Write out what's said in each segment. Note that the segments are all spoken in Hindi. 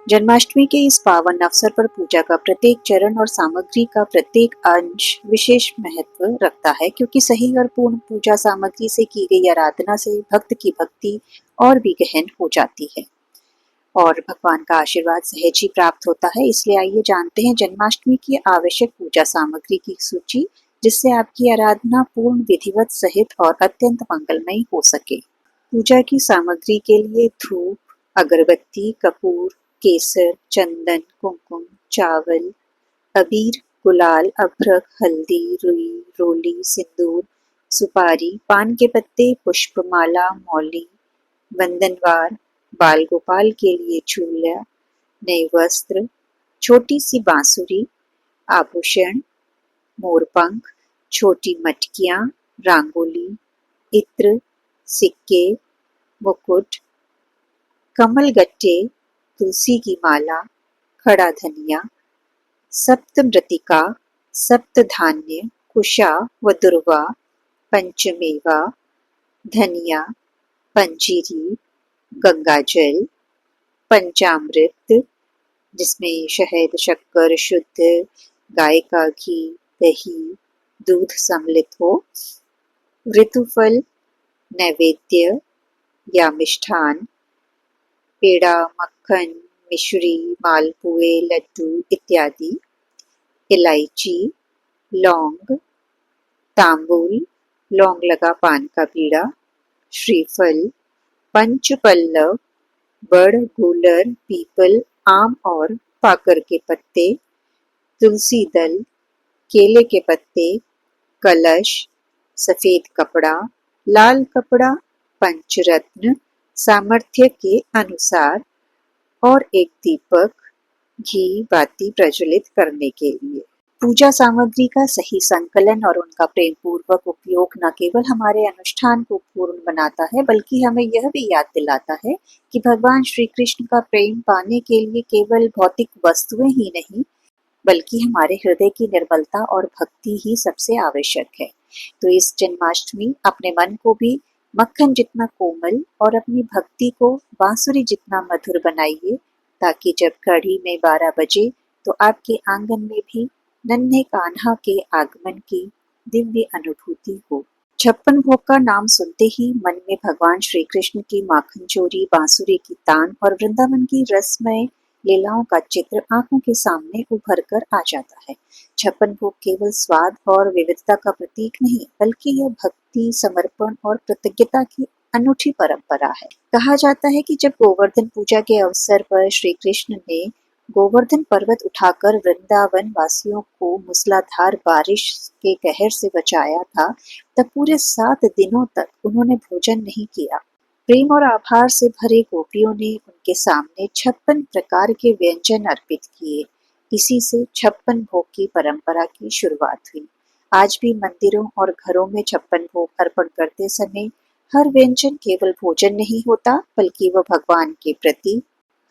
जन्माष्टमी के इस पावन अवसर पर पूजा का प्रत्येक चरण और सामग्री का प्रत्येक अंश विशेष महत्व रखता है, क्योंकि सही और पूर्ण पूजा सामग्री से की गई आराधना से भक्त की भक्ति और भी गहन हो जाती है और भगवान का आशीर्वाद सहज ही प्राप्त होता है। इसलिए आइए जानते हैं जन्माष्टमी की आवश्यक पूजा सामग्री की सूची, जिससे आपकी आराधना पूर्ण विधिवत सहित और अत्यंत मंगलमयी हो सके। पूजा की सामग्री के लिए धूप, अगरबत्ती, कपूर, केसर, चंदन, कुमकुम, चावल, अबीर, गुलाल, अभ्रक, हल्दी, रुई, रोली, सिंदूर, सुपारी, पान के पत्ते, पुष्पमाला, मौली, बंधनवार, बाल गोपाल के लिए चूल्हा, नए वस्त्र, छोटी सी बांसुरी, आभूषण, मोरपंख, छोटी मटकियां, रंगोली, इत्र, सिक्के, मुकुट, कमल गट्टे, तुलसी की माला, खड़ा धनिया, सप्त मृतिका, सप्त धान्य, कुशा व दुर्वा, पंचमेवा, धनिया, पंजीरी, गंगाजल, पंचामृत जिसमें शहद, शक्कर, शुद्ध गाय का घी, दही, दूध सम्मिलित हो, ऋतुफल, नैवेद्य या मिष्ठान, पेड़ा, मक्खन, मिश्री, मालपुए, लड्डू इत्यादि, इलायची, लौंग, तांबूल, लौंग लगा पान का बीड़ा, श्रीफल, पंचपल्लव, बड़, गूलर, पीपल, आम और पाकर के पत्ते, तुलसी दल, केले के पत्ते, कलश, सफेद कपड़ा, लाल कपड़ा, पंचरत्न, सामर्थ्य के अनुसार और एक दीपक, घी बाती प्रज्वलित करने के लिए। पूजा सामग्री का सही संकलन और उनका प्रेम पूर्वक उपयोग न केवल हमारे अनुष्ठान को पूर्ण बनाता है, बल्कि हमें यह भी याद दिलाता है कि भगवान श्री कृष्ण का प्रेम पाने के लिए केवल भौतिक वस्तुएं ही नहीं, बल्कि हमारे हृदय की निर्मलता और भक्ति ही सबसे आवश्यक है। तो इस जन्माष्टमी अपने मन को भी मक्खन जितना कोमल और अपनी भक्ति को बांसुरी जितना मधुर बनाइए, ताकि जब घड़ी में 12 बजे तो आपके आंगन में भी नन्हे कान्हा के आगमन की दिव्य अनुभूति हो। 56 भोग का नाम सुनते ही मन में भगवान श्री कृष्ण की माखन चोरी, बांसुरी की तान और वृंदावन की रसमय लीलाओं का चित्र आंखों के सामने उभर कर आ जाता है। 56 भोग केवल स्वाद और विविधता का प्रतीक नहीं, बल्कि यह भक्ति, समर्पण और कृतज्ञता की अनूठी परंपरा है। कहा जाता है कि जब गोवर्धन पूजा के अवसर पर श्री कृष्ण ने गोवर्धन पर्वत उठाकर वृंदावन वासियों को मूसलाधार बारिश के कहर से बचाया था, तब पूरे 7 दिनों तक उन्होंने भोजन नहीं किया। प्रेम और आभार से भरे गोपियों ने उनके सामने 56 प्रकार के व्यंजन अर्पित किए। इसी से 56 भोग की परंपरा की शुरुआत हुई। आज भी मंदिरों और घरों में 56 भोग अर्पण करते समय हर व्यंजन केवल भोजन नहीं होता, बल्कि वह भगवान के प्रति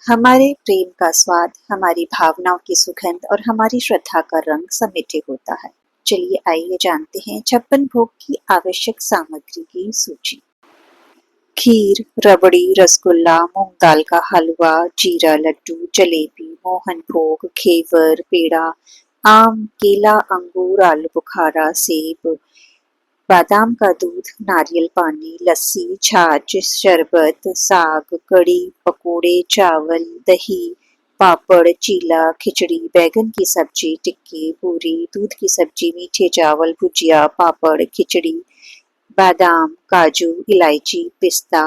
हमारे प्रेम का स्वाद, हमारी भावनाओं की सुगंध और हमारी श्रद्धा का रंग समेटे होता है। चलिए आइए जानते हैं 56 भोग की आवश्यक सामग्री की सूची। खीर, रबड़ी, रसगुल्ला, मूंग दाल का हलवा, जीरा लड्डू, जलेबी, मोहन भोग, घेवर, पेड़ा, आम, केला, अंगूर, आलू बुखारा, सेब, बादाम का दूध, नारियल पानी, लस्सी, छाछ, शरबत, साग, कड़ी, पकोड़े, चावल, दही, पापड़, चीला, खिचड़ी, बैगन की सब्जी, टिक्की, पूरी, दूध की सब्जी, मीठे चावल, भुजिया, पापड़, खिचड़ी, बादाम, काजू, इलायची, पिस्ता,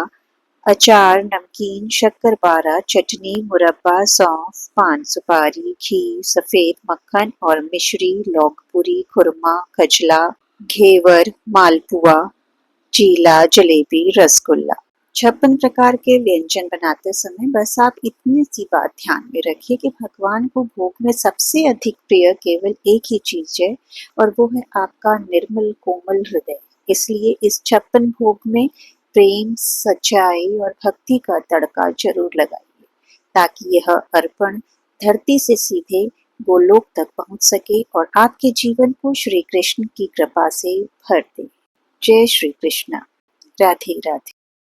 अचार, नमकीन, शक्करपारा, चटनी, मुरब्बा, सौंफ, पान सुपारी, घी, सफेद मक्खन और मिश्री, लौंगपुरी, खुरमा, कचला, घेवर, मालपुआ, चीला, जलेबी, रसगुल्ला। 56 प्रकार के व्यंजन बनाते समय बस आप इतनी सी बात ध्यान में रखिए कि भगवान को भोग में सबसे अधिक प्रिय केवल एक ही चीज है, और वो है आपका निर्मल कोमल हृदय। इसलिए इस 56 भोग में प्रेम, सच्चाई और भक्ति का तड़का जरूर लगाइए, ताकि यह अर्पण धरती से सीधे गोलोक तक पहुंच सके और आपके जीवन को श्री कृष्ण की कृपा से भर दे। जय श्री कृष्ण। राधे राधे।